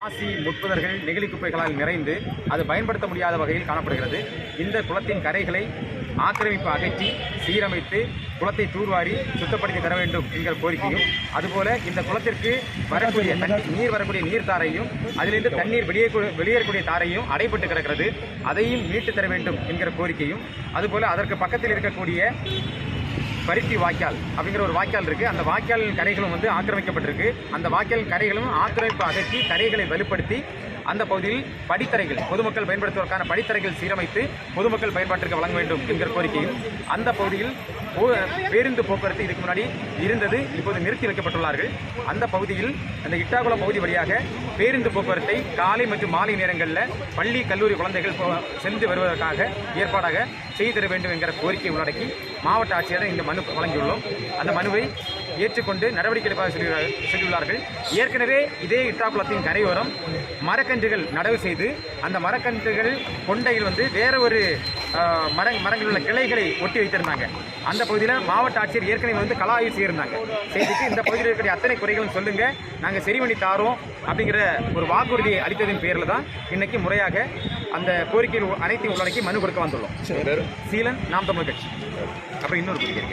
ஆசி முட்புதர்கள் நெகிழி குப்பைகளால் நிறைந்து அது பயன்படுத்த முடியாத வகையில் காணப்படுகிறது. இந்த குளத்தின் கரைகளை ஆக்கிரமிப்பு அகற்றி சீரமைத்து குளத்தை தூர்வாரி சுத்தப்படுத்தி தர வேண்டும் என்கிற கோரிக்கையும், அதுபோல இந்த குளத்திற்கு வரக்கூடிய நீர் வரக்கூடிய நீர் தாரையும் அதிலிருந்து தண்ணீர் வெளியேறக்கூடிய தாரையும் அடைபட்டு கிடக்கிறது, அதையும் மீட்டு தர வேண்டும் என்கிற கோரிக்கையும், அதுபோல அதற்கு பக்கத்தில் இருக்கக்கூடிய பருத்தி வாய்க்கால் அப்படிங்கிற ஒரு வாய்க்கால் இருக்குது. அந்த வாய்க்கால் கரைகளும் ஆக்கிரமிக்கப்பட்டிருக்கு. அந்த வாய்க்கால் கரைகளும் ஆக்கிரமிப்பு அகற்றி கரைகளை வலுப்படுத்தி அந்த பகுதியில் படித்தரைகள் பொதுமக்கள் பயன்படுத்துவதற்கான படித்தரைகள் சீரமைத்து பொதுமக்கள் பயன்பாட்டிற்கு வழங்க வேண்டும் என்கிற கோரிக்கையும், அந்த பகுதியில் பேருந்து போக்குவரத்து இதுக்கு முன்னாடி இருந்தது, இப்போது நிறுத்தி வைக்கப்பட்டுள்ளார்கள். அந்த பகுதியில் அந்த இட்டாகுளம் பகுதி வழியாக பேருந்து போக்குவரத்தை காலை மற்றும் மாலை நேரங்களில் பள்ளி கல்லூரி குழந்தைகள் சென்று வருவதற்காக ஏற்பாடாக செய்து தர வேண்டும் என்கிற கோரிக்கை உள்ளடக்கி மாவட்ட ஆட்சியரிடம் இந்த மனு வழங்கியுள்ளோம். அந்த மனுவை ஏற்றுக்கொண்டு நடவடிக்கை எடுப்பதாக சொல்லியுள்ளார்கள். ஏற்கனவே இதே இட்டாக்குளத்தின் கரையோரம் மரக்கன்றுகள் நடவு செய்து அந்த மரக்கன்றுகள் கொண்டையில் வேற ஒரு மரங்களில் உள்ள கிளைகளை ஒட்டி வைத்திருந்தாங்க. அந்த பகுதியில் மாவட்ட ஆட்சியர் ஏற்கனவே கள ஆய்வு செய்திருந்தாங்க. செய்துட்டு இந்த பகுதியில் இருக்கக்கூடிய அத்தனை குறைகளும் சொல்லுங்க, நாங்கள் சரி பண்ணி தாரோம் அப்படிங்கிற ஒரு வாக்குறுதியை அளித்ததின் பேரில் தான் இன்னைக்கு முறையாக அந்த கோரிக்கையில் அனைத்தையும் உள்ளடக்கி மனு கொடுக்க வந்துள்ளோம். சீலன் நாம் தமிழ் கட்சி. அப்புறம் இன்னொரு கோரிக்கை